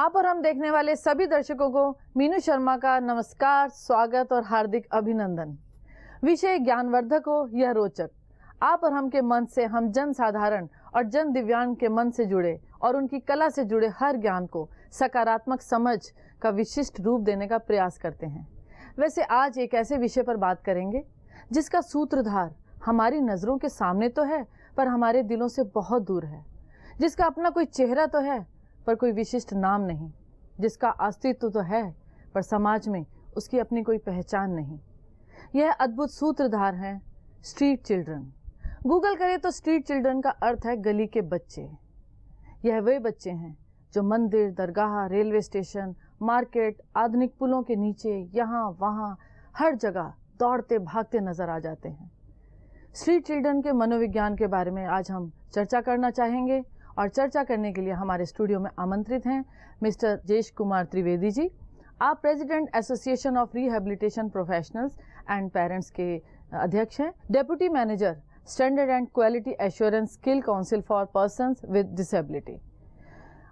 आप और हम देखने वाले सभी दर्शकों को मीनू शर्मा का नमस्कार, स्वागत और हार्दिक अभिनंदन। विषय ज्ञानवर्धक हो या रोचक, आप और हम के मन से हम जन साधारण और जन दिव्यांग के मन से जुड़े और उनकी कला से जुड़े हर ज्ञान को सकारात्मक समझ का विशिष्ट रूप देने का प्रयास करते हैं। वैसे आज एक ऐसे विषय पर बात करेंगे जिसका सूत्रधार हमारी नज़रों के सामने तो है पर हमारे दिलों से बहुत दूर है, जिसका अपना कोई चेहरा तो है पर कोई विशिष्ट नाम नहीं, जिसका अस्तित्व तो है पर समाज में उसकी अपनी कोई पहचान नहीं। यह अद्भुत सूत्रधार है स्ट्रीट चिल्ड्रन। गूगल करें तो स्ट्रीट चिल्ड्रन का अर्थ है गली के बच्चे। यह वे बच्चे हैं जो मंदिर, दरगाह, रेलवे स्टेशन, मार्केट, आधुनिक पुलों के नीचे, यहाँ वहाँ हर जगह दौड़ते भागते नजर आ जाते हैं। स्ट्रीट चिल्ड्रन के मनोविज्ञान के बारे में आज हम चर्चा करना चाहेंगे और चर्चा करने के लिए हमारे स्टूडियो में आमंत्रित हैं मिस्टर जेश कुमार त्रिवेदी जी। आप president association of rehabilitation professionals and parents के अध्यक्ष हैं, deputy manager standard and quality assurance skill council for persons with disability,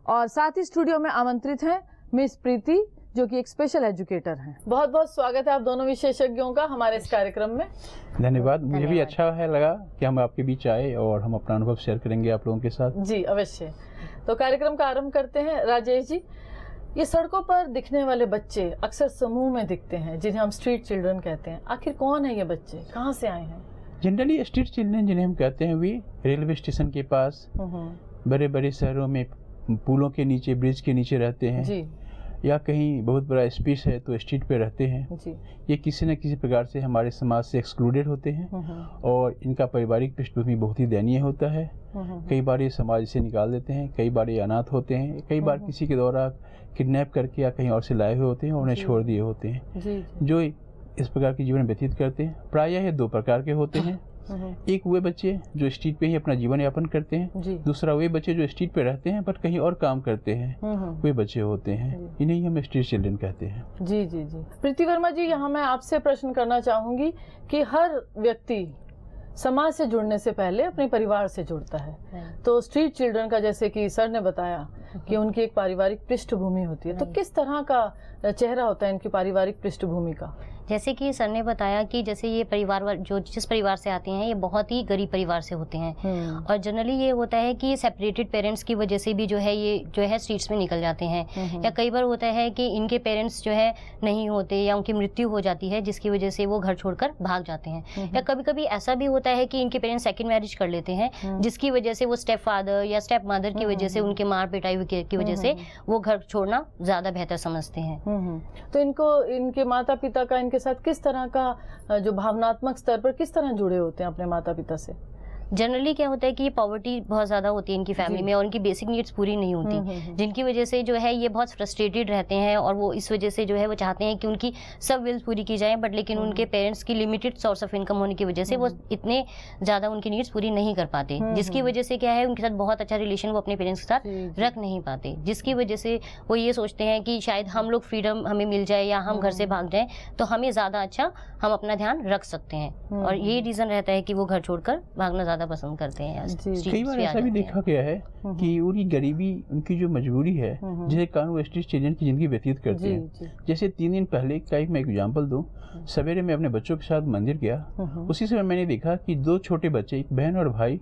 और साथ ही स्टूडियो में आमंत्रित हैं मिस प्रीति जो कि एक स्पेशल एजुकेटर हैं। बहुत बहुत स्वागत है आप दोनों विशेषज्ञों का हमारे इस कार्यक्रम में। धन्यवाद। मुझे भी अच्छा है लगा कि हम आपके बीच आए और हम अपना अनुभव शेयर करेंगे आप लोगों के साथ। जी अवश्य। तो कार्यक्रम का आरंभ करते हैं। राजेश जी, ये सड़कों पर दिखने वाले बच्चे अक्सर समूह में दिखते हैं जिन्हें हम स्ट्रीट चिल्ड्रन कहते हैं। आखिर कौन है ये बच्चे, कहाँ से आए हैं? जनरली स्ट्रीट चिल्ड्रन जिन्हें हम कहते हैं वे रेलवे स्टेशन के पास, बड़े बड़े शहरों में पुलों के नीचे, ब्रिज के नीचे रहते हैं जी। या कहीं बहुत बड़ा स्पेस है तो स्ट्रीट पे रहते हैं जी। ये किसी न किसी प्रकार से हमारे समाज से एक्सक्लूडेड होते हैं और इनका पारिवारिक पृष्ठभूमि बहुत ही दयनीय होता है। कई बार ये समाज से निकाल देते हैं, कई बार ये अनाथ होते हैं, कई बार किसी के द्वारा किडनैप करके या कहीं और से लाए हुए होते हैं और उन्हें छोड़ दिए होते हैं। जो इस प्रकार के जीवन व्यतीत करते हैं प्रायः ये दो प्रकार के होते हैं। एक वे बच्चे जो स्ट्रीट पे ही अपना जीवन यापन करते हैं, दूसरा वे बच्चे जो स्ट्रीट पे रहते हैं पर कहीं और काम करते हैं, वे बच्चे होते हैं। इन्हें हम स्ट्रीट चिल्ड्रन कहते हैं। जी जी जी। प्रीति वर्मा जी, यहाँ मैं आपसे प्रश्न करना चाहूंगी कि हर व्यक्ति समाज से जुड़ने से पहले अपने परिवार से जुड़ता है, तो स्ट्रीट चिल्ड्रन का जैसे कि सर ने बताया कि उनकी एक पारिवारिक पृष्ठभूमि होती है, तो किस तरह का चेहरा होता है इनकी पारिवारिक पृष्ठभूमि का? जैसे कि सर ने बताया कि जैसे ये परिवार जो जिस परिवार से आते हैं ये बहुत ही गरीब परिवार से होते हैं और जनरली ये होता है कि सेपरेटेड पेरेंट्स की वजह से भी जो है स्ट्रीट्स में निकल जाते हैं, या कई बार होता है कि इनके पेरेंट्स जो है नहीं होते या उनकी मृत्यु हो जाती है जिसकी वजह से वो घर छोड़कर भाग जाते हैं, या कभी कभी ऐसा भी होता है कि इनके पेरेंट्स सेकंड मैरिज कर लेते हैं जिसकी वजह से वो स्टेप फादर या स्टेप मदर की वजह से उनके मार पिटाई की वजह से वो घर छोड़ना ज्यादा बेहतर समझते हैं। तो इनको इनके माता पिता का इनके साथ किस तरह का जो भावनात्मक स्तर पर किस तरह जुड़े होते हैं अपने माता पिता से? जनरली क्या होता है कि पॉवर्टी बहुत ज्यादा होती है इनकी फैमिली में और उनकी बेसिक नीड्स पूरी नहीं होती, जिनकी वजह से जो है ये बहुत फ्रस्ट्रेटेड रहते हैं और वो इस वजह से जो है वो चाहते हैं कि उनकी सब विल्स पूरी की जाए, बट लेकिन उनके पेरेंट्स की लिमिटेड सोर्स ऑफ इनकम होने की वजह से वो इतने ज्यादा उनकी नीड्स पूरी नहीं कर पाते, जिसकी वजह से क्या है उनके साथ बहुत अच्छा रिलेशन वो अपने पेरेंट्स के साथ रख नहीं पाते, जिसकी वजह से वो ये सोचते हैं कि शायद हम लोग फ्रीडम हमें मिल जाए या हम घर से भाग जाए तो हमें ज्यादा अच्छा हम अपना ध्यान रख सकते हैं, और ये रीजन रहता है कि वो घर छोड़कर भागना ज्यादा पसंद करते हैं। कई बार ऐसा भी देखा गया है कि उनकी गरीबी, उनकी जो मजबूरी है जिसके कारण वो स्ट्रीट चिल्ड्रन की जिंदगी व्यतीत करते हैं। जैसे 3 दिन पहले का एक मैं एग्जाम्पल दूं, सवेरे मैं अपने बच्चों के साथ मंदिर गया, उसी समय मैंने देखा कि 2 छोटे बच्चे, एक बहन और भाई,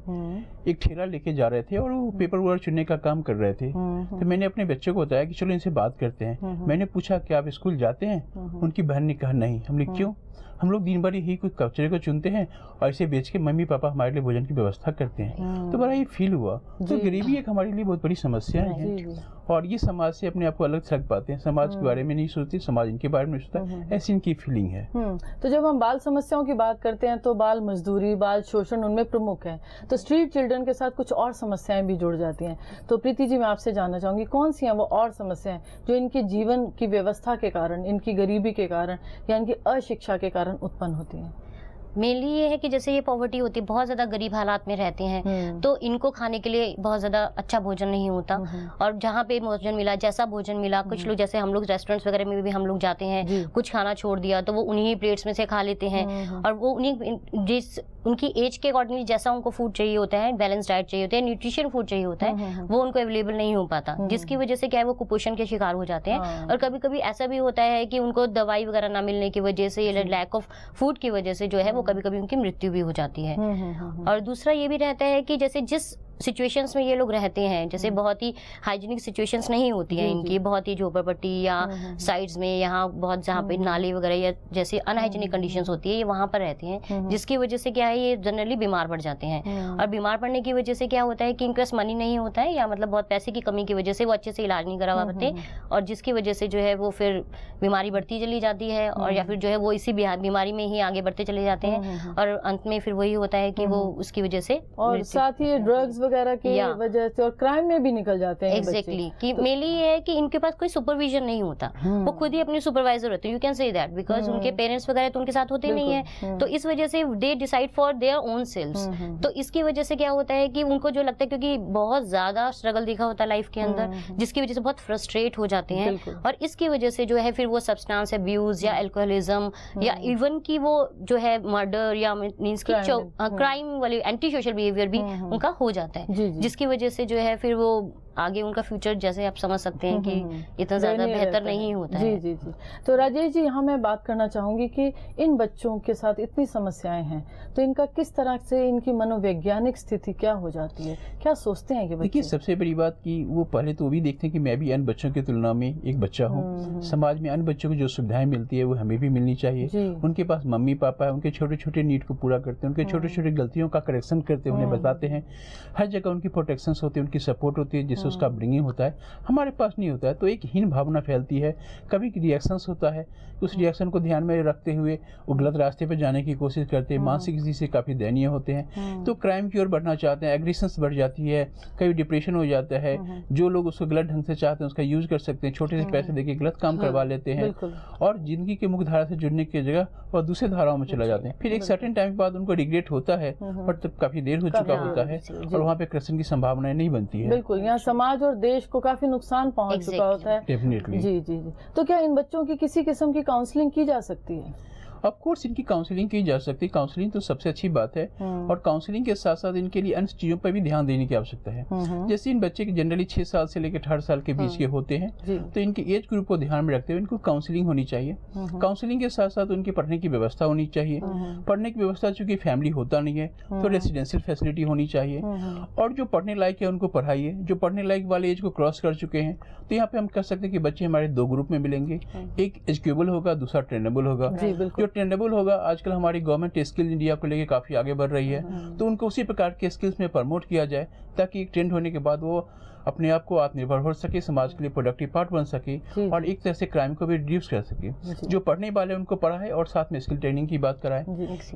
एक ठेला लेके जा रहे थे और वो पेपर वर्क चुनने का काम कर रहे थे। तो मैंने अपने बच्चों को बताया कि चलो इनसे बात करते हैं। मैंने पूछा कि आप स्कूल जाते हैं? उनकी बहन ने कहा नहीं। हमने क्यों? हम लोग दिन भर ही कुछ कचरे को चुनते हैं और इसे बेच के मम्मी पापा हमारे लिए भोजन की व्यवस्था करते हैं। तो बड़ा ये फील हुआ। तो गरीबी एक हमारे लिए बहुत बड़ी समस्या है और ये समाज से अपने आप को अलग रख पाते हैं, समाज के बारे में नहीं सोचते, समाज इनके बारे में नहीं सोचता, ऐसी इनकी फीलिंग है। तो जब हम बाल समस्याओं की बात करते हैं तो बाल मजदूरी, बाल शोषण उनमें प्रमुख है, तो स्ट्रीट चिल्ड्रन के साथ कुछ और समस्याएं भी जुड़ जाती हैं। तो प्रीति जी, मैं आपसे जानना चाहूंगी कौन सी हैं वो और समस्याएं जो इनके जीवन की व्यवस्था के कारण, इनकी गरीबी के कारण या इनकी अशिक्षा के कारण उत्पन्न होती हैं? मेनली ये है कि जैसे ये पॉवर्टी होती है, बहुत ज्यादा गरीब हालात में रहते हैं, तो इनको खाने के लिए बहुत ज्यादा अच्छा भोजन नहीं होता, और जहाँ पे भोजन मिला, जैसा भोजन मिला, कुछ लोग जैसे हम लोग रेस्टोरेंट्स वगैरह में भी हम लोग जाते हैं, कुछ खाना छोड़ दिया तो वो उन्हीं प्लेट्स में से खा लेते हैं, और वो उन्हीं जिस उनकी एज के अकॉर्डिंगली जैसा उनको फूड चाहिए होता है, बैलेंस डाइट चाहिए होता है, न्यूट्रिशन फूड चाहिए होता है, वो उनको अवेलेबल नहीं हो पाता, जिसकी वजह से क्या है वो कुपोषण के शिकार हो जाते हैं। और कभी कभी ऐसा भी होता है कि उनको दवाई वगैरह ना मिलने की वजह से या लैक ऑफ फूड की वजह से जो है वो कभी कभी उनकी मृत्यु भी हो जाती है। और दूसरा ये भी रहता है कि जैसे जिस सिचुएशंस में ये लोग रहते हैं, जैसे बहुत ही हाइजीनिक सिचुएशंस नहीं होती हैं इनकी, बहुत ही झोपड़पट्टी या साइड्स में, यहाँ बहुत जहाँ पे नाले वगैरह या जैसे अनहाइजीनिक कंडीशंस होती है, ये वहाँ पर रहते हैं, जिसकी वजह से क्या है ये जनरली बीमार पड़ जाते हैं। और बीमार पड़ने की वजह से क्या होता है कि इनके पास मनी नहीं होता है, या मतलब बहुत पैसे की कमी की वजह से वो अच्छे से इलाज नहीं करवा पाते, और जिसकी वजह से जो है वो फिर बीमारी बढ़ती चली जाती है, और या फिर जो है वो इसी बीमारी में ही आगे बढ़ते चले जाते हैं, और अंत में फिर वही होता है कि वो उसकी वजह से, और साथ ही ड्रग्स वगैरह की वजह से और क्राइम में भी निकल जाते हैं। एग्जैक्टली कि मेनली ये है कि इनके पास कोई सुपरविजन नहीं होता, वो खुद ही अपने सुपरवाइजर होते हैं, you can say that, because उनके पेरेंट्स वगैरह तो उनके साथ होते नहीं है, तो इस वजह से they decide for their own selfs. तो इसकी वजह से क्या होता है कि उनको जो लगता है, क्योंकि बहुत ज्यादा स्ट्रगल दिखा होता है लाइफ के अंदर, जिसकी वजह से बहुत फ्रस्ट्रेट हो जाते हैं, और इसकी वजह से जो है फिर वो सब्सटेंस अब्यूज या अल्कोहलिज्म या इवन की वो जो है मर्डर या मींस की क्राइम वाली एंटी सोशल बिहेवियर भी उनका हो जाता है, जिसकी वजह से जो है फिर वो आगे उनका फ्यूचर जैसे आप समझ सकते हैं कि इतना ज्यादा बेहतर नहीं होता है। जी। तो राजेश जी, यहाँ मैं बात करना चाहूंगी कि इन बच्चों के साथ इतनी समस्याएं हैं, तो इनका किस तरह से इनकी मनोवैज्ञानिक स्थिति क्या हो जाती है, क्या सोचते हैं कि बच्चे? देखिए, सबसे बड़ी बात कि वो पहले तो वो भी देखते हैं कि मैं भी अन्य बच्चों की तुलना में एक बच्चा हूँ, समाज में अन्य बच्चों को जो सुविधाएं मिलती है वो हमें भी मिलनी चाहिए। उनके पास मम्मी पापा है, उनके छोटे छोटे नीड को पूरा करते हैं, उनके छोटे छोटे गलतियों का करेक्शन करते हैं, उन्हें बताते हैं, हर जगह उनकी प्रोटेक्शन होती है, उनकी सपोर्ट होती है, जिससे उसका अपब्रिंगिंग होता है। हमारे पास नहीं होता है, तो एक हीन भावना फैलती है, कभी रिएक्शंस होता है, उस रिएक्शन को ध्यान में रखते हुए वो गलत रास्ते पर जाने की कोशिश करते हैं, मानसिक स्थिति से काफी दयनीय होते हैं, तो क्राइम की ओर बढ़ना चाहते हैं, एग्रेशंस बढ़ जाती है, कभी डिप्रेशन हो जाता है, जो लोग उसको गलत ढंग से चाहते हैं उसका यूज कर सकते हैं, छोटे से पैसे देके गलत काम करवा लेते हैं, और जिंदगी के मुख्य धारा से जुड़ने की जगह और दूसरे धाराओं में चला जाते हैं। फिर एक सर्टेन टाइम के बाद उनको रिग्रेट होता है, पर तब काफी देर हो चुका होता है, और वहाँ पे कृष्ण की संभावनाएं नहीं बनती है। बिल्कुल, यहाँ समाज और देश को काफी नुकसान पहुंच चुका होता है। डेफिनेटली। जी। तो क्या इन बच्चों की किसी किस्म की काउंसलिंग की जा सकती है? ऑफ कोर्स इनकी काउंसलिंग की जा सकती है, काउंसलिंग तो सबसे अच्छी बात है, और काउंसलिंग के साथ साथ इनके लिए अन्य चीजों पर भी ध्यान देने की आवश्यकता है। जैसे इन बच्चे के जनरली 6 साल से लेकर 18 साल के बीच के होते हैं, तो इनके एज ग्रुप को ध्यान में रखते हुए इनको काउंसलिंग होनी चाहिए। काउंसलिंग के साथ साथ उनके पढ़ने की व्यवस्था होनी चाहिए। पढ़ने की व्यवस्था चूंकि फैमिली होता नहीं है, तो रेसिडेंशियल फैसिलिटी होनी चाहिए, और जो पढ़ने लायक है उनको पढ़ाइए। जो पढ़ने लायक वाले एज को क्रॉस कर चुके हैं, तो यहाँ पे हम कह सकते हैं कि बच्चे हमारे 2 ग्रुप में मिलेंगे, एक एजुकेबल होगा, दूसरा ट्रेनेबल होगा। जो ट्रेनेबल होगा, आजकल हमारी गवर्नमेंट स्किल इंडिया को लेकर काफी आगे बढ़ रही है, तो उनको उसी प्रकार के स्किल्स में प्रमोट किया जाए, ताकि एक ट्रेंड होने के बाद वो अपने आप को आत्मनिर्भर हो सके, समाज के लिए प्रोडक्टिव पार्ट बन सके, और एक तरह से क्राइम को भी रिड्यूस कर सके। जो पढ़ने वाले उनको पढ़ाए और साथ में स्किल ट्रेनिंग की बात कराए।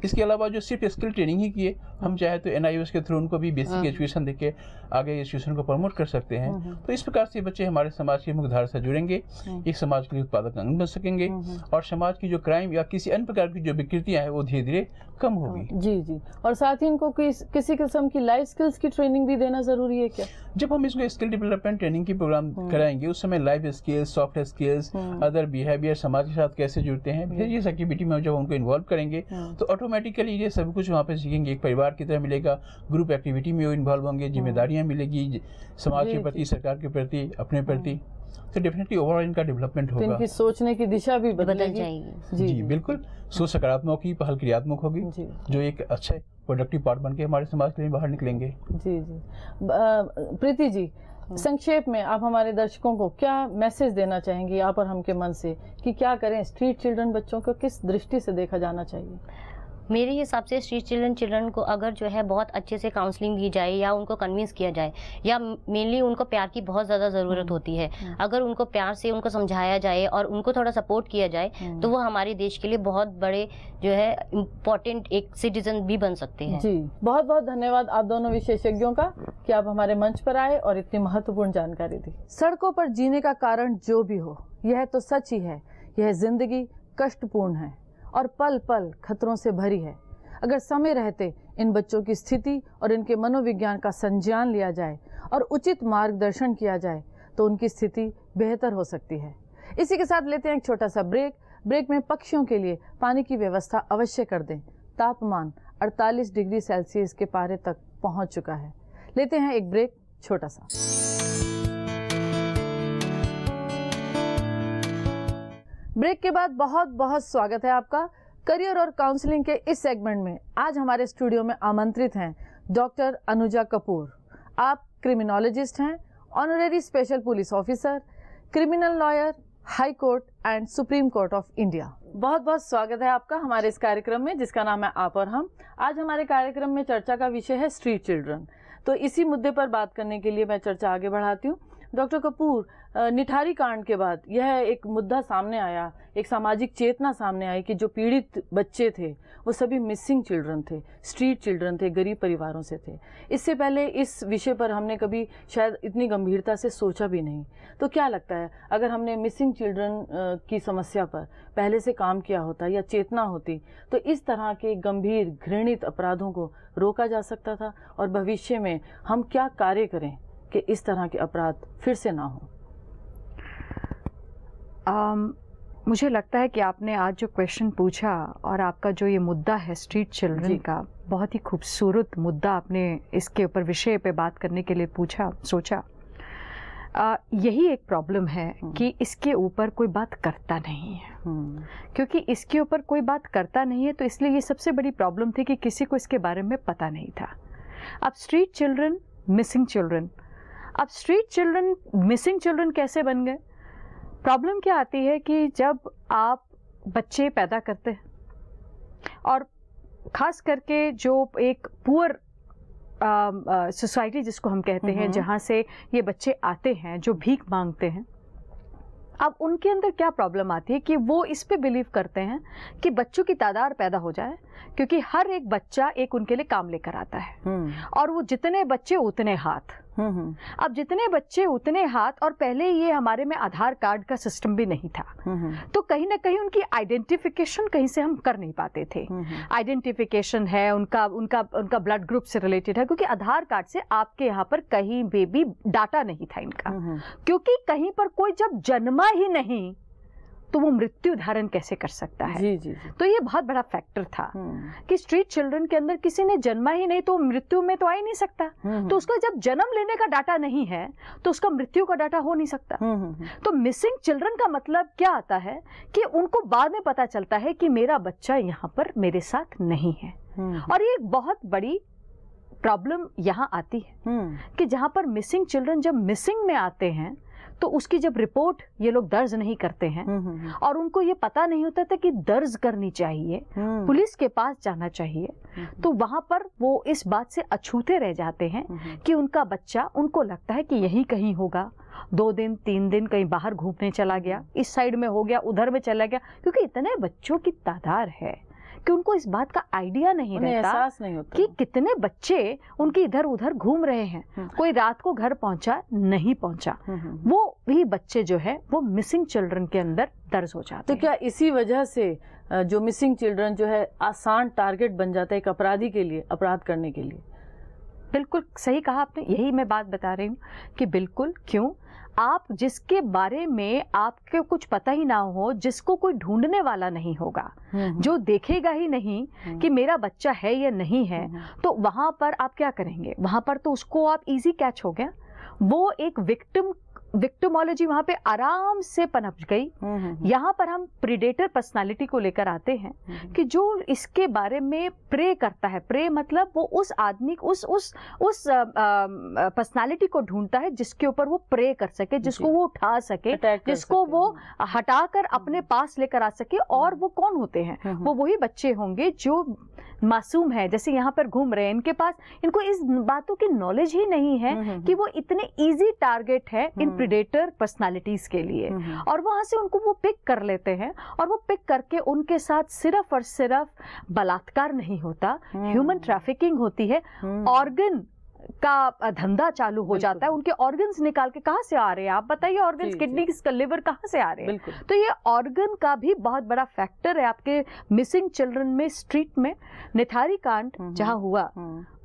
इसके अलावा जो सिर्फ स्किल ट्रेनिंग ही किए, हम चाहे तो NIOS के थ्रू उनको भी बेसिक एजुकेशन देके आगे एजुकेशन को प्रमोट कर सकते हैं। तो इस प्रकार से बच्चे हमारे समाज की मुख्य धारा से जुड़ेंगे, एक समाज के लिए उत्पादक अंग बन सकेंगे, और समाज की जो क्राइम या किसी अन्य प्रकार की जो विकृतियां हैं वो धीरे धीरे कम होगी। जी। और साथ ही इनको किसी किस्म की लाइफ स्किल्स की ट्रेनिंग भी देना जरूरी है क्या? जब हम इसको स्किल डेवलपमेंट ट्रेनिंग की प्रोग्राम कराएंगे, उस समय life skills, soft skills, other behaviour, समाज के साथ कैसे जुड़ते हैं, वेरियस एक्टिविटी में जब उनको इन्वॉल्व करेंगे, तो ऑटोमेटिकली ये सब कुछ वहाँ पे सीखेंगे। एक परिवार की तरह मिलेगा, ग्रुप एक्टिविटी में वो इन्वॉल्व होंगे, जिम्मेदारियां मिलेगी समाज के प्रति, सरकार के प्रति, अपने प्रति, तो डेफिनेटली ओवरऑल इनका डेवलपमेंट होगा। इनकी सोचने की दिशा भी बदल जाएगी। जी बिल्कुल, सोच सकारात्मक होगी, पहल क्रियात्मक होगी, जो एक अच्छे प्रोडक्टिव पार्ट बन के हमारे समाज के लिए बाहर निकलेंगे। जी। प्रीति जी, संक्षेप में आप हमारे दर्शकों को क्या मैसेज देना चाहेंगी, आप और हम के मन से, कि क्या करें, स्ट्रीट चिल्ड्रन बच्चों को किस दृष्टि से देखा जाना चाहिए? मेरे हिसाब से स्ट्रीट चिल्ड्रन को अगर जो है बहुत अच्छे से काउंसलिंग दी जाए, या उनको कन्विंस किया जाए, या मेनली उनको प्यार की बहुत ज़्यादा ज़रूरत होती है, अगर उनको प्यार से उनको समझाया जाए और उनको थोड़ा सपोर्ट किया जाए, तो वो हमारे देश के लिए बहुत बड़े जो है इम्पोर्टेंट एक सिटीजन भी बन सकते हैं। जी, बहुत बहुत धन्यवाद आप दोनों विशेषज्ञों का कि आप हमारे मंच पर आए और इतनी महत्वपूर्ण जानकारी दी। सड़कों पर जीने का कारण जो भी हो, यह तो सच ही है, यह जिंदगी कष्टपूर्ण है और पल पल खतरों से भरी है। अगर समय रहते इन बच्चों की स्थिति और इनके मनोविज्ञान का संज्ञान लिया जाए और उचित मार्गदर्शन किया जाए, तो उनकी स्थिति बेहतर हो सकती है। इसी के साथ लेते हैं एक छोटा सा ब्रेक में पक्षियों के लिए पानी की व्यवस्था अवश्य कर दें। तापमान 48 डिग्री सेल्सियस के पारे तक पहुंच चुका है। लेते हैं एक ब्रेक छोटा सा। ब्रेक के बाद बहुत बहुत स्वागत है आपका करियर और काउंसलिंग के इस सेगमेंट में। आज हमारे स्टूडियो में आमंत्रित हैं डॉक्टर अनुजा कपूर। आप क्रिमिनोलॉजिस्ट हैं, honorary special police officer, criminal lawyer, high court and supreme court of India. बहुत बहुत स्वागत है आपका हमारे इस कार्यक्रम में जिसका नाम है आप और हम। आज हमारे कार्यक्रम में चर्चा का विषय है स्ट्रीट चिल्ड्रन। तो इसी मुद्दे पर बात करने के लिए मैं चर्चा आगे बढ़ाती हूँ। डॉक्टर कपूर, निठारी कांड के बाद यह एक मुद्दा सामने आया, एक सामाजिक चेतना सामने आई कि जो पीड़ित बच्चे थे वो सभी मिसिंग चिल्ड्रन थे, स्ट्रीट चिल्ड्रन थे, गरीब परिवारों से थे। इससे पहले इस विषय पर हमने कभी शायद इतनी गंभीरता से सोचा भी नहीं। तो क्या लगता है, अगर हमने मिसिंग चिल्ड्रन की समस्या पर पहले से काम किया होता या चेतना होती तो इस तरह के गंभीर घृणित अपराधों को रोका जा सकता था, और भविष्य में हम क्या कार्य करें कि इस तरह के अपराध फिर से ना हो? मुझे लगता है कि आपने आज जो क्वेश्चन पूछा और आपका जो ये मुद्दा है स्ट्रीट चिल्ड्रन का, बहुत ही खूबसूरत मुद्दा आपने इसके ऊपर विषय पे बात करने के लिए सोचा। यही एक प्रॉब्लम है कि इसके ऊपर कोई बात करता नहीं है। क्योंकि इसके ऊपर कोई बात करता नहीं है तो इसलिए ये सबसे बड़ी प्रॉब्लम थी कि किसी को इसके बारे में पता नहीं था। अब स्ट्रीट चिल्ड्रन, मिसिंग चिल्ड्रन, अब स्ट्रीट चिल्ड्रन मिसिंग चिल्ड्रन कैसे बन गए? प्रॉब्लम क्या आती है कि जब आप बच्चे पैदा करते हैं और ख़ास करके जो एक पुअर सोसाइटी जिसको हम कहते हैं, जहाँ से ये बच्चे आते हैं जो भीख मांगते हैं, अब उनके अंदर क्या प्रॉब्लम आती है कि वो इस पे बिलीव करते हैं कि बच्चों की तादाद पैदा हो जाए, क्योंकि हर एक बच्चा एक उनके लिए काम लेकर आता है और वो जितने बच्चे उतने हाथ। अब जितने बच्चे उतने हाथ, और पहले ये हमारे में आधार कार्ड का सिस्टम भी नहीं था, तो कहीं ना कहीं उनकी आइडेंटिफिकेशन कहीं से हम कर नहीं पाते थे। आइडेंटिफिकेशन है उनका ब्लड ग्रुप से रिलेटेड है, क्योंकि आधार कार्ड से आपके यहाँ पर कहीं भी डाटा नहीं था इनका, क्योंकि कहीं पर कोई जब जन्मा ही नहीं तो वो मृत्यु धारण कैसे कर सकता है। जी। तो ये बहुत बड़ा फैक्टर था कि स्ट्रीट चिल्ड्रन के अंदर किसी ने जन्मा ही नहीं तो मृत्यु में तो आ ही नहीं सकता। तो उसका जब जन्म लेने का डाटा नहीं है तो उसका मृत्यु का डाटा हो नहीं सकता। तो मिसिंग चिल्ड्रन का मतलब क्या आता है कि उनको बाद में पता चलता है कि मेरा बच्चा यहाँ पर मेरे साथ नहीं है। और ये एक बहुत बड़ी प्रॉब्लम यहाँ आती है कि जहाँ पर मिसिंग चिल्ड्रन जब मिसिंग में आते हैं तो उसकी जब रिपोर्ट ये लोग दर्ज नहीं करते हैं और उनको ये पता नहीं होता था कि दर्ज करनी चाहिए, पुलिस के पास जाना चाहिए, तो वहां पर वो इस बात से अछूते रह जाते हैं कि उनका बच्चा, उनको लगता है कि यही कहीं होगा, 2 दिन 3 दिन कहीं बाहर घूमने चला गया, इस साइड में हो गया, उधर में चला गया, क्योंकि इतने बच्चों की तादाद है कि उनको इस बात का आइडिया नहीं रहता, एहसास नहीं होता कि कितने बच्चे उनके इधर उधर घूम रहे हैं। कोई रात को घर पहुंचा नहीं पहुंचा, वो भी बच्चे जो है वो मिसिंग चिल्ड्रन के अंदर दर्ज हो जाते हैं। तो क्या इसी वजह से जो मिसिंग चिल्ड्रन जो है आसान टारगेट बन जाता है एक अपराधी के लिए, अपराध करने के लिए? बिल्कुल सही कहा आपने, यही मैं बात बता रही हूँ कि बिल्कुल, क्यों आप जिसके बारे में आपके कुछ पता ही ना हो, जिसको कोई ढूंढने वाला नहीं होगा, जो देखेगा ही नहीं कि मेरा बच्चा है या नहीं है, तो वहां पर आप क्या करेंगे? वहां पर तो उसको आप इजी कैच हो गया, वो एक विक्टिमोलॉजी वहां पे आराम से पनप गई। यहाँ पर हम प्रीडेटर पर्सनालिटी को लेकर आते हैं कि जो इसके बारे में प्रे करता है, प्रे मतलब वो उस आदमी उस पर्सनालिटी को ढूंढता है जिसके ऊपर वो प्रे कर सके, जिसको वो उठा सके, जिसको वो हटाकर अपने पास लेकर आ सके। और वो कौन होते हैं? वो वही बच्चे होंगे जो मासूम है, जैसे यहाँ पर घूम रहे हैं, इनके पास, इनको इस बातों की नॉलेज ही नहीं है कि वो इतने इजी टारगेट है इन प्रेडेटर पर्सनालिटीज के लिए, और वहां से उनको वो पिक कर लेते हैं, और वो पिक करके उनके साथ सिर्फ और सिर्फ बलात्कार नहीं होता, ह्यूमन ट्रैफिकिंग होती है, ऑर्गन का धंधा चालू हो जाता है। उनके ऑर्गन्स निकाल के कहाँ से आ रहे हैं आप बताइए? ऑर्गन्स, किडनी, लिवर कहाँ से आ रहे हैं? तो ये ऑर्गन का भी बहुत बड़ा फैक्टर है आपके मिसिंग चिल्ड्रन में। स्ट्रीट में निठारी कांड जहाँ हुआ,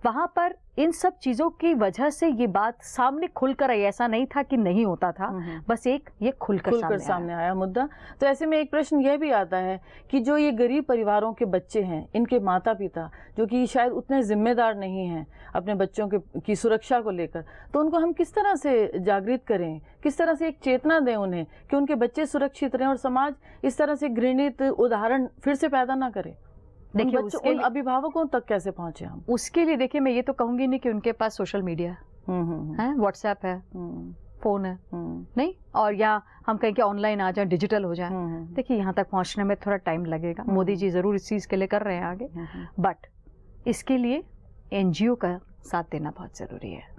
वहां पर इन सब चीजों की वजह से ये बात सामने खुलकर आई, ऐसा नहीं था कि नहीं होता था, बस एक ये खुलकर सामने आया मुद्दा। तो ऐसे में एक प्रश्न यह भी आता है कि जो ये गरीब परिवारों के बच्चे हैं, इनके माता पिता जो कि शायद उतने जिम्मेदार नहीं हैं अपने बच्चों की सुरक्षा को लेकर, तो उनको हम किस तरह से जागृत करें, किस तरह से एक चेतना दें उन्हें कि उनके बच्चे सुरक्षित रहें और समाज इस तरह से घृणित उदाहरण फिर से पैदा ना करे। देखिए उन अभिभावकों तक कैसे पहुंचे हम? उसके लिए देखिए मैं ये तो कहूंगी नहीं कि उनके पास सोशल मीडिया है, व्हाट्सएप है, फोन है, नहीं, और या हम कहें कि ऑनलाइन आ जाए, डिजिटल हो जाए। देखिए यहाँ तक पहुंचने में थोड़ा टाइम लगेगा, मोदी जी जरूर इस चीज के लिए कर रहे हैं आगे, बट इसके लिए एनजीओ का साथ देना बहुत जरूरी है।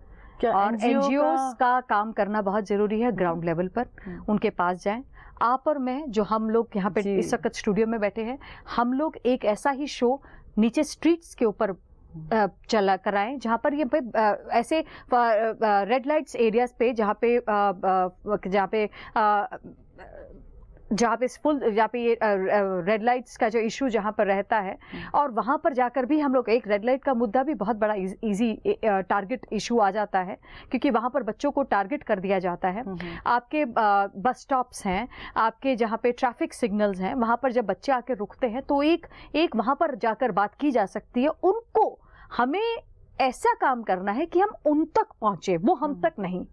और एनजीओ का काम करना बहुत जरूरी है। ग्राउंड लेवल पर उनके पास जाएं। आप और मैं जो हम लोग यहाँ पे इस वक्त स्टूडियो में बैठे हैं, हम लोग एक ऐसा ही शो नीचे स्ट्रीट्स के ऊपर चला कराएं जहाँ पर ये ऐसे रेड लाइट्स एरियाज पे जहाँ पे ये रेड लाइट्स का जो इशू जहाँ पर रहता है, और वहाँ पर जाकर भी हम लोग एक रेड लाइट का मुद्दा भी बहुत बड़ा इजी टारगेट इशू आ जाता है, क्योंकि वहाँ पर बच्चों को टारगेट कर दिया जाता है। आपके बस स्टॉप्स हैं, आपके जहाँ पे ट्रैफिक सिग्नल्स हैं, वहाँ पर जब बच्चे आकर रुकते हैं तो एक वहाँ पर जाकर बात की जा सकती है। उनको हमें ऐसा काम करना है कि हम उन तक पहुंचे, वो हम तक नहीं।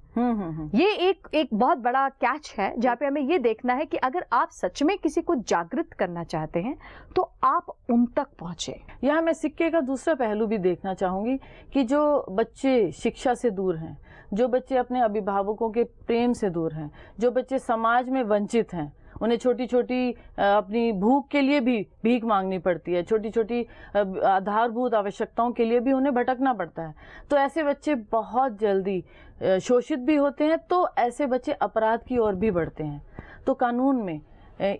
ये एक बहुत बड़ा कैच है जहाँ पे हमें ये देखना है कि अगर आप सच में किसी को जागृत करना चाहते हैं तो आप उन तक पहुंचे। यहाँ मैं सिक्के का दूसरा पहलू भी देखना चाहूंगी कि जो बच्चे शिक्षा से दूर हैं, जो बच्चे अपने अभिभावकों के प्रेम से दूर हैं, जो बच्चे समाज में वंचित हैं, उन्हें छोटी छोटी अपनी भूख के लिए भी भीख मांगनी पड़ती है, छोटी छोटी आधारभूत आवश्यकताओं के लिए भी उन्हें भटकना पड़ता है, तो ऐसे बच्चे बहुत जल्दी शोषित भी होते हैं। तो ऐसे बच्चे अपराध की ओर भी बढ़ते हैं। तो कानून में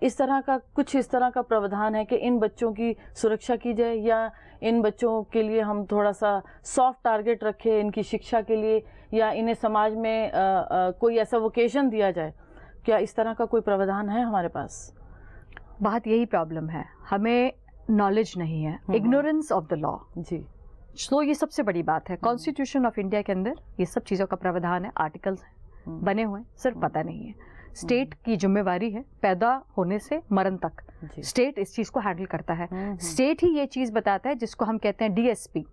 इस तरह का प्रावधान है कि इन बच्चों की सुरक्षा की जाए, या इन बच्चों के लिए हम थोड़ा सा सॉफ्ट टारगेट रखें इनकी शिक्षा के लिए, या इन्हें समाज में कोई ऐसा वोकेशन दिया जाए? क्या इस तरह का कोई प्रावधान है हमारे पास? बात यही प्रॉब्लम है, हमें नॉलेज नहीं है, इग्नोरेंस ऑफ द लॉ जी। तो ये सबसे बड़ी बात है। कॉन्स्टिट्यूशन ऑफ इंडिया के अंदर ये सब चीज़ों का प्रावधान है, आर्टिकल्स हैं, बने हुए हैं, सिर्फ पता नहीं है। स्टेट की जिम्मेवारी है पैदा होने से मरण तक, स्टेट इस चीज़ को हैंडल करता है। स्टेट ही ये चीज़ बताता है जिसको हम कहते हैं DSP,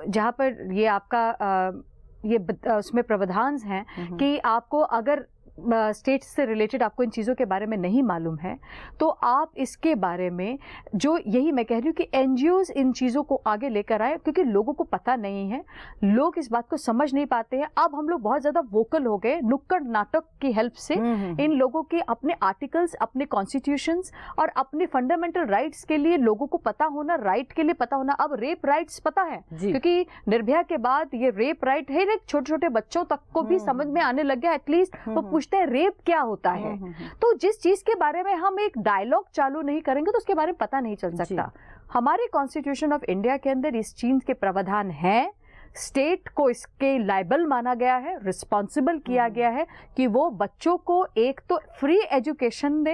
जहाँ पर ये आपका उसमें प्रावधान हैं कि आपको अगर स्टेट से रिलेटेड आपको इन चीज़ों के बारे में नहीं मालूम है तो आप इसके बारे में, जो यही मैं कह रही हूँ कि एनजीओज इन चीज़ों को आगे लेकर आए, क्योंकि लोगों को पता नहीं है, लोग इस बात को समझ नहीं पाते हैं। अब हम लोग बहुत ज़्यादा वोकल हो गए नुक्कड़ नाटक की हेल्प से। इन लोगों के अपने आर्टिकल्स, अपने कॉन्स्टिट्यूशंस और अपने फंडामेंटल राइट्स के लिए लोगों को पता होना, राइट के लिए पता होना। अब रेप राइट्स पता है, क्योंकि निर्भया के बाद ये रेप राइट है, छोटे छोटे बच्चों तक को भी समझ में आने लग गया। एटलीस्ट वो रेप क्या होता है। तो जिस चीज के बारे में हम एक डायलॉग चालू नहीं करेंगे तो उसके बारे में पता नहीं चल सकता। हमारे कॉन्स्टिट्यूशन ऑफ इंडिया के अंदर इस चीज के प्रावधान है। स्टेट को इसके लायबल माना गया है, रिस्पॉन्सिबल किया गया है कि वो बच्चों को एक तो फ्री एजुकेशन दे,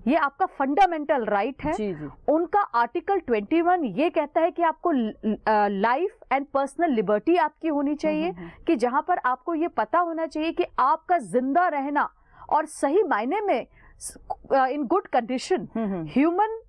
ये आपका फंडामेंटल राइट है। उनका आर्टिकल 21 ये कहता है कि आपको लाइफ एंड पर्सनल लिबर्टी आपकी होनी चाहिए, कि जहां पर आपको ये पता होना चाहिए कि आपका जिंदा रहना और सही मायने में इन गुड कंडीशन, ह्यूमन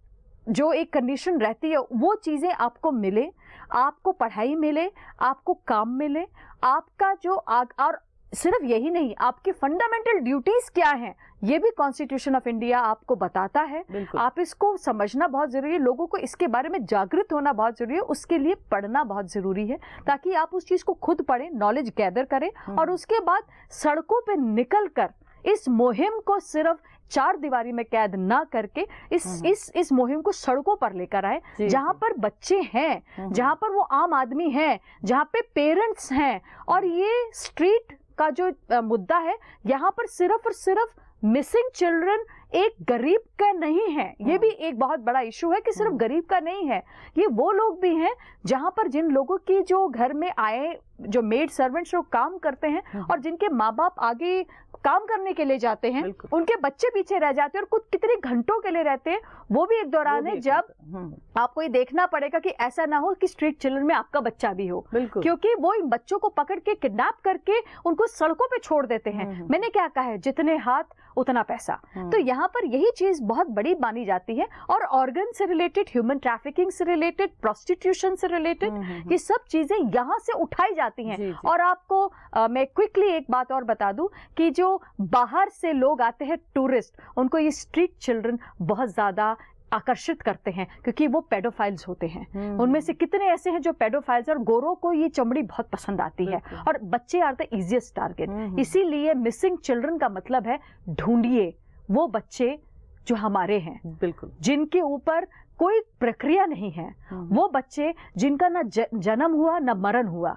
जो एक कंडीशन रहती है वो चीजें आपको मिले, आपको पढ़ाई मिले, आपको काम मिले, आपका जो और सिर्फ यही नहीं, आपकी फंडामेंटल ड्यूटीज क्या हैं ये भी कॉन्स्टिट्यूशन ऑफ इंडिया आपको बताता है। आप इसको समझना बहुत जरूरी है, लोगों को इसके बारे में जागृत होना बहुत जरूरी है, उसके लिए पढ़ना बहुत जरूरी है, ताकि आप उस चीज को खुद पढ़ें, नॉलेज गैदर करें और उसके बाद सड़कों पे निकल कर इस मुहिम को सिर्फ चार दीवारी में कैद ना करके इस मुहिम को सड़कों पर लेकर आए, जहां पर बच्चे हैं, जहां पर वो आम आदमी है, जहां पे पेरेंट्स हैं। और ये स्ट्रीट का जो मुद्दा है, यहाँ पर सिर्फ और सिर्फ मिसिंग चिल्ड्रन एक गरीब का नहीं है, ये भी एक बहुत बड़ा इशू है कि सिर्फ गरीब का नहीं है, ये वो लोग भी हैं जहां पर जिन लोगों की जो घर में आए जो मेड सर्वेंट्स लोग काम करते हैं और जिनके माँ बाप आगे काम करने के लिए जाते हैं, उनके बच्चे पीछे रह जाते हैं और कुछ कितने घंटों के लिए रहते हैं, वो भी एक दौरान है जब आपको ये देखना पड़ेगा कि ऐसा ना हो कि स्ट्रीट चिल्ड्रन में आपका बच्चा भी हो, क्योंकि वो इन बच्चों को पकड़ के किडनैप करके उनको सड़कों पे छोड़ देते हैं। मैंने क्या कहा है, जितने हाथ उतना पैसा। तो यहाँ पर यही चीज बहुत बड़ी मानी जाती है। और ऑर्गन से रिलेटेड, ह्यूमन ट्रैफिकिंग से रिलेटेड, प्रोस्टिट्यूशन से रिलेटेड, ये सब चीजें यहाँ से उठाई जाती हैं। और आपको मैं क्विकली एक बात और बता दूं कि जो बाहर से लोग आते हैं टूरिस्ट, उनको ये स्ट्रीट चिल्ड्रन बहुत ज्यादा आकर्षित करते हैं क्योंकि वो पेडोफाइल्स होते हैं। उनमें से कितने ऐसे हैं जो पेडोफाइल्स, और गोरों को ये चमड़ी बहुत पसंद आती है और बच्चे आर द इजीएस्ट टारगेट। इसीलिए मिसिंग चिल्ड्रन का मतलब है ढूंढिए वो बच्चे जो हमारे हैं, बिल्कुल, जिनके ऊपर कोई प्रक्रिया नहीं है, वो बच्चे जिनका ना जन्म हुआ ना मरण हुआ,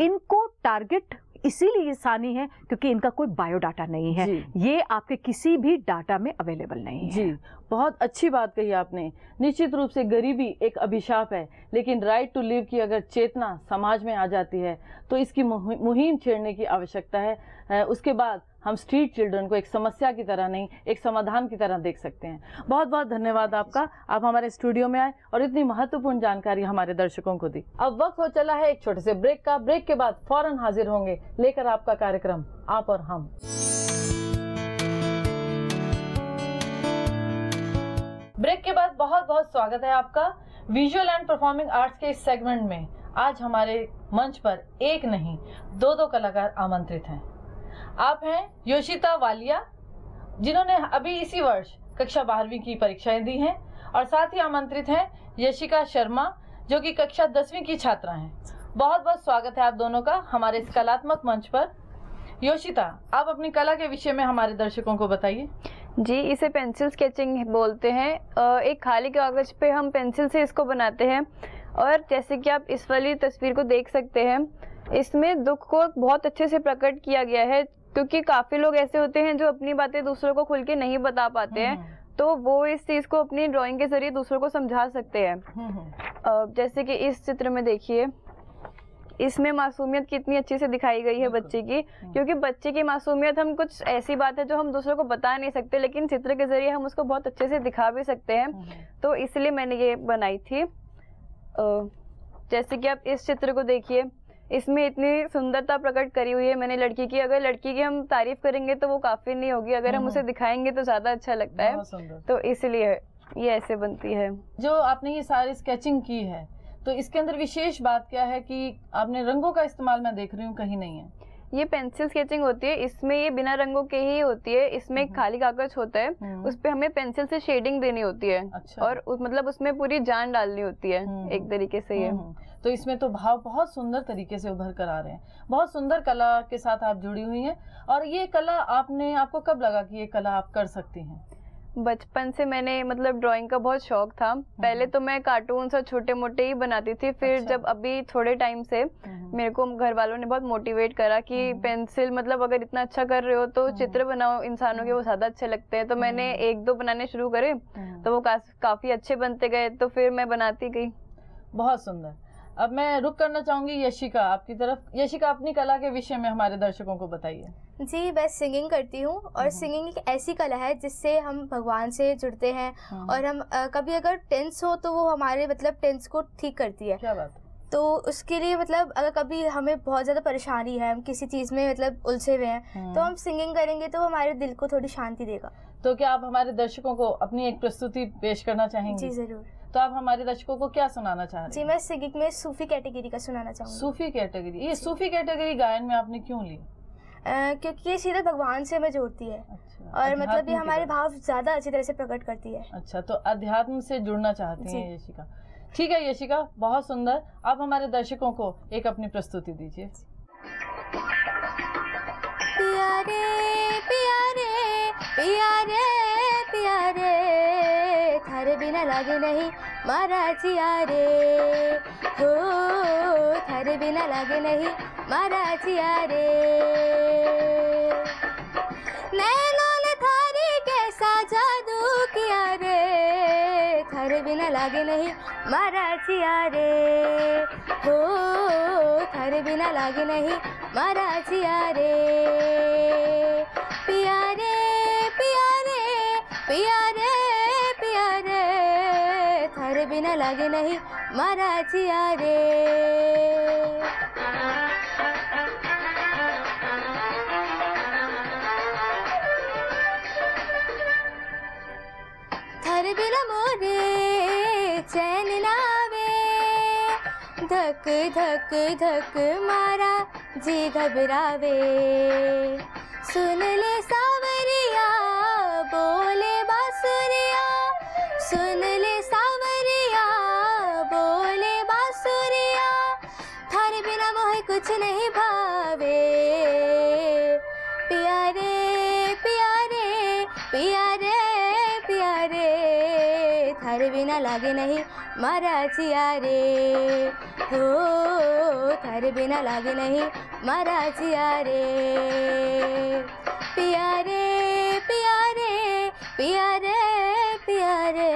इनको टारगेट इसीलिए आसानी है क्योंकि इनका कोई बायोडाटा नहीं है, ये आपके किसी भी डाटा में अवेलेबल नहीं है। जी, बहुत अच्छी बात कही आपने। निश्चित रूप से गरीबी एक अभिशाप है, लेकिन राइट टू लिव की अगर चेतना समाज में आ जाती है तो इसकी मुहिम छेड़ने की आवश्यकता है। उसके बाद हम स्ट्रीट चिल्ड्रन को एक समस्या की तरह नहीं, एक समाधान की तरह देख सकते हैं। बहुत बहुत धन्यवाद आपका, आप हमारे स्टूडियो में आए और इतनी महत्वपूर्ण जानकारी हमारे दर्शकों को दी। अब वक्त हो चला है एक छोटे से ब्रेक का। ब्रेक के बाद फौरन हाजिर होंगे लेकर आपका कार्यक्रम आप और हम। ब्रेक के बाद बहुत बहुत स्वागत है आपका विजुअल एंड परफॉर्मिंग आर्ट्स के इस सेगमेंट में। आज हमारे मंच पर एक नहीं दो कलाकार आमंत्रित हैं। आप हैं योशिता वालिया, जिन्होंने अभी इसी वर्ष कक्षा 12वीं की परीक्षाएं दी हैं, और साथ ही आमंत्रित हैं यशिका शर्मा, जो कि कक्षा 10वीं की छात्रा हैं। बहुत बहुत स्वागत है आप दोनों का हमारे इस कलात्मक मंच पर। योशिता, आप अपनी कला के विषय में हमारे दर्शकों को बताइए। जी, इसे पेंसिल स्केचिंग बोलते हैं। एक खाली कागज पे हम पेंसिल से इसको बनाते हैं, और जैसे कि आप इस वाली तस्वीर को देख सकते हैं, इसमें दुख को बहुत अच्छे से प्रकट किया गया है, क्योंकि काफी लोग ऐसे होते हैं जो अपनी बातें दूसरों को खुल के नहीं बता पाते हैं, तो वो इस चीज को अपनी ड्राइंग के जरिए दूसरों को समझा सकते हैं। जैसे कि इस चित्र में देखिए, इसमें मासूमियत कितनी अच्छी से दिखाई गई है बच्चे की, क्योंकि बच्चे की मासूमियत हम कुछ ऐसी बात है जो हम दूसरों को बता नहीं सकते, लेकिन चित्र के जरिए हम उसको बहुत अच्छे से दिखा भी सकते हैं। तो इसलिए मैंने ये बनाई थी। जैसे कि आप इस चित्र को देखिए, इसमें इतनी सुंदरता प्रकट करी हुई है मैंने लड़की की। अगर लड़की की हम तारीफ करेंगे तो वो काफी नहीं होगी, अगर हम उसे दिखाएंगे तो ज्यादा अच्छा लगता है, तो इसलिए ये ऐसे बनती है। जो आपने ये सारी स्केचिंग की है, तो इसके अंदर विशेष बात क्या है कि आपने रंगों का इस्तेमाल मैं देख रही हूँ कहीं नहीं है? ये पेंसिल स्केचिंग होती है, इसमें ये बिना रंगों के ही होती है। इसमें एक खाली कागज होता है, उस पे हमें पेंसिल से शेडिंग देनी होती है। अच्छा। और मतलब उसमें पूरी जान डालनी होती है एक तरीके से। ये तो इसमें तो भाव बहुत सुंदर तरीके से उभर कर आ रहे हैं। बहुत सुंदर कला के साथ आप जुड़ी हुई हैं। और ये कला आपको कब लगा कि ये कला आप कर सकती हैं? बचपन से मैंने मतलब ड्राइंग का बहुत शौक था। पहले तो मैं कार्टून और छोटे मोटे ही बनाती थी, फिर अच्छा। जब अभी थोड़े टाइम से मेरे को घर वालों ने बहुत मोटिवेट करा कि पेंसिल मतलब अगर इतना अच्छा कर रहे हो तो चित्र बनाओ इंसानों के, वो ज्यादा अच्छे लगते हैं। तो मैंने 1-2 बनाने शुरू करे, तो वो काफी अच्छे बनते गए, तो फिर मैं बनाती गई। बहुत सुंदर। अब मैं रुक करना चाहूंगी यशिका आपकी तरफ। यशिका, अपनी कला के विषय में हमारे दर्शकों को बताइए। जी, मैं सिंगिंग करती हूँ, और सिंगिंग एक ऐसी कला है जिससे हम भगवान से जुड़ते हैं, और हम कभी अगर टेंस हो तो वो हमारे मतलब टेंस को ठीक करती है। क्या बात। तो उसके लिए मतलब अगर कभी हमें बहुत ज़्यादा परेशानी है, हम किसी चीज़ में मतलब उलझे हुए हैं, तो हम सिंगिंग करेंगे तो हमारे दिल को थोड़ी शांति देगा। तो क्या आप हमारे दर्शकों को अपनी एक प्रस्तुति पेश करना चाहेंगे? जी जरूर। तो आप हमारे दर्शकों को क्या सुनाना चाह रहे हैं? जी, मैं सिंगिंग में सूफी कैटेगरी का सुनाना चाहूँगी। सूफी कैटेगरी, ये सूफी कैटेगरी गायन में आपने क्यों ली? क्योंकि ये सीधे भगवान से हमें जोड़ती है। अच्छा, और मतलब ये हमारे भाव ज्यादा अच्छी तरह से प्रकट करती है। अच्छा, तो अध्यात्म से जुड़ना चाहती हैं यशिका। ठीक है यशिका, बहुत सुंदर। आप हमारे दर्शकों को एक अपनी प्रस्तुति दीजिए। प्यारे प्यारे प्यारे प्यारे, थारे बिना लागे नहीं मारा जिया रे, हो थारे बिना लागे नहीं मारा जिया रे, नैनों ने थारे कैसा जादू किया रे, थारे बिना लागे नहीं मारा जिया रे, हो थारे बिना लागे नहीं मारा जिया रे पिया रे पिया रे पिया रे पिया रे थारे बिना लागे नहीं मारा जिया रे थारे बिना मोरे चैन नावे धक धक धक मारा जी घबरावे सुन ले सावरिया बोले बांसुरिया सुन ले सावरिया बोले बांसुरिया थारे बिना मोहे कुछ नहीं भावे पिया रे पिया रे पिया रे पिया रे थारे बिना लागे नहीं मारा जिया रे हो थारे बिना लागे नहीं मारा जिया रे पिया रे पिया रे पिया रे पिया रे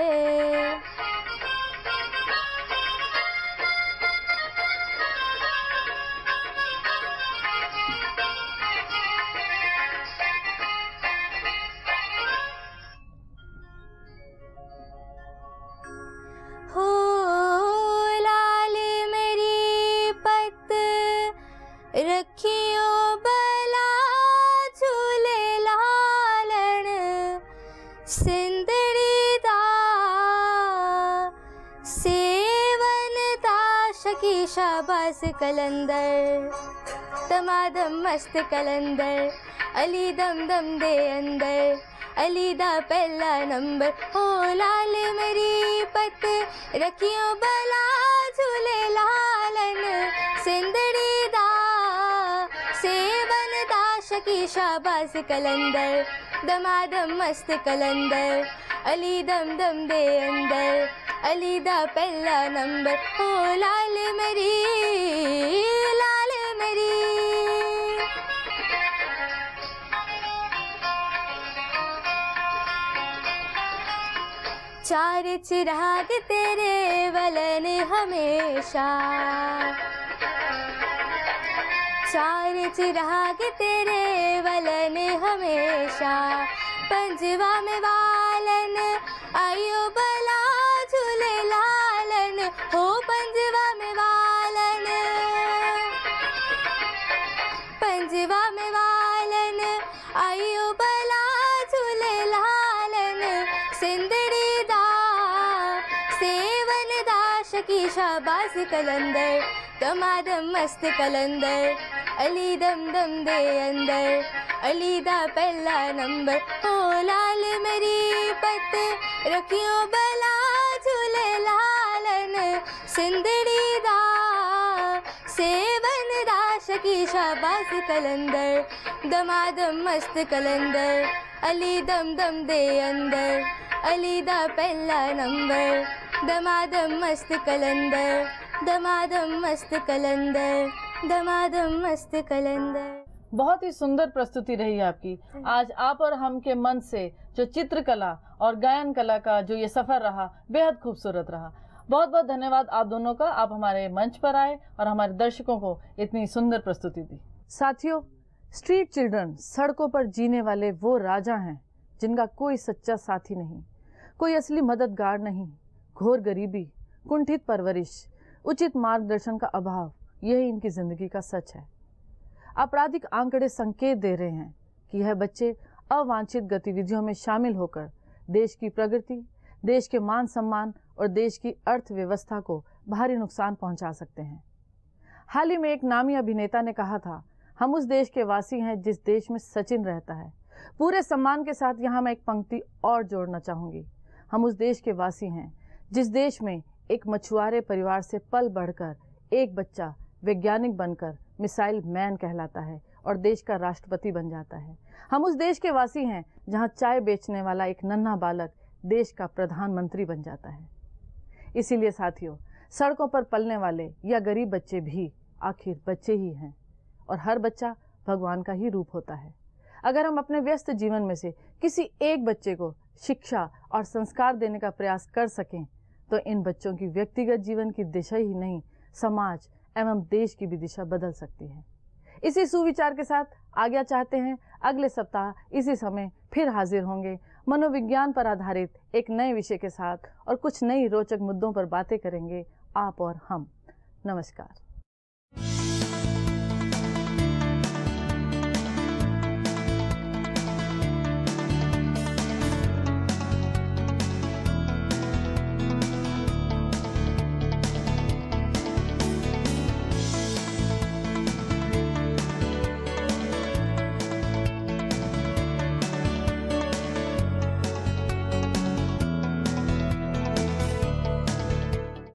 हो लाल मेरी पत रखियो बला झूले लालन सिंदड़ी दा सेवन दा शकी शाबाज कलंदर दमादम मस्त कलंदर अली दम दम दे अंदर अली दा पहला नंबर हो लाल मेरी पत रखियो बला झूले लालन सिंदड़ी दा सेवन दा शकी शाबाज कलंदर दमादम मस्त कलंदर अली दम दम दे अंदर अली दा पहला नंबर हो लाल मेरी चार चिराग तेरे वलन हमेशा चार चिराग तेरे वलन हमेशा पंजवा में वालन आयो बला झूले लालन हो पंजवा में वालन पंजवा में वालन आयो बला झूले लालन सिंदड़ी दा सेवन दा शकी शाबाज कलंदर दमादम मस्त कलंदर अली दम दम दे अंदर अली दा पहला नंबर हो लाल मेरी पत रखियो बला झूले लालन सिंदड़ी दा सेवन दा शकी शाबाज कलंदर दमादम मस्त कलंदर अली दम दम दे अंदर अली दा पहला नंबर दमादम मस्त कलंदर दमादम मस्त कलंदर दमादम मस्त कलंदर। बहुत ही सुंदर प्रस्तुति रही आपकी। आज आप और हम के मन से जो चित्रकला और गायन कला का जो ये सफर रहा बेहद खूबसूरत रहा। बहुत बहुत धन्यवाद आप दोनों का। आप हमारे मंच पर आए और हमारे दर्शकों को इतनी सुंदर प्रस्तुति दी। साथियों, स्ट्रीट चिल्ड्रन सड़कों पर जीने वाले वो राजा हैं जिनका कोई सच्चा साथी नहीं, कोई असली मददगार नहीं। घोर गरीबी, कुंठित परवरिश, उचित मार्गदर्शन का अभाव, यही इनकी जिंदगी का सच है। आपराधिक आंकड़े संकेत दे रहे हैं कि यह बच्चे अवांछित गतिविधियों में शामिल होकर देश की प्रगति, देश के मान सम्मान और देश की अर्थव्यवस्था को भारी नुकसान पहुंचा सकते हैं। हाल ही में एक नामी अभिनेता ने कहा था, हम उस देश के वासी हैं जिस देश में सचिन रहता है। पूरे सम्मान के साथ यहाँ मैं एक पंक्ति और जोड़ना चाहूंगी। हम उस देश के वासी हैं जिस देश में एक मछुआरे परिवार से पल बढ़कर एक बच्चा वैज्ञानिक बनकर मिसाइल मैन कहलाता है और देश का राष्ट्रपति बन जाता है। हम उस देश के वासी हैं जहां चाय बेचने वाला एक नन्हा बालक देश का प्रधानमंत्री बन जाता है। इसीलिए साथियों, सड़कों पर पलने वाले या गरीब बच्चे भी आखिर बच्चे ही हैं और हर बच्चा भगवान का ही रूप होता है। अगर हम अपने व्यस्त जीवन में से किसी एक बच्चे को शिक्षा और संस्कार देने का प्रयास कर सकें तो इन बच्चों की व्यक्तिगत जीवन की दिशा ही नहीं, समाज एवं देश की भी दिशा बदल सकती है। इसी सुविचार के साथ आज्ञा चाहते हैं। अगले सप्ताह इसी समय फिर हाजिर होंगे। मनोविज्ञान पर आधारित एक नए विषय के साथ और कुछ नई रोचक मुद्दों पर बातें करेंगे आप और हम। नमस्कार।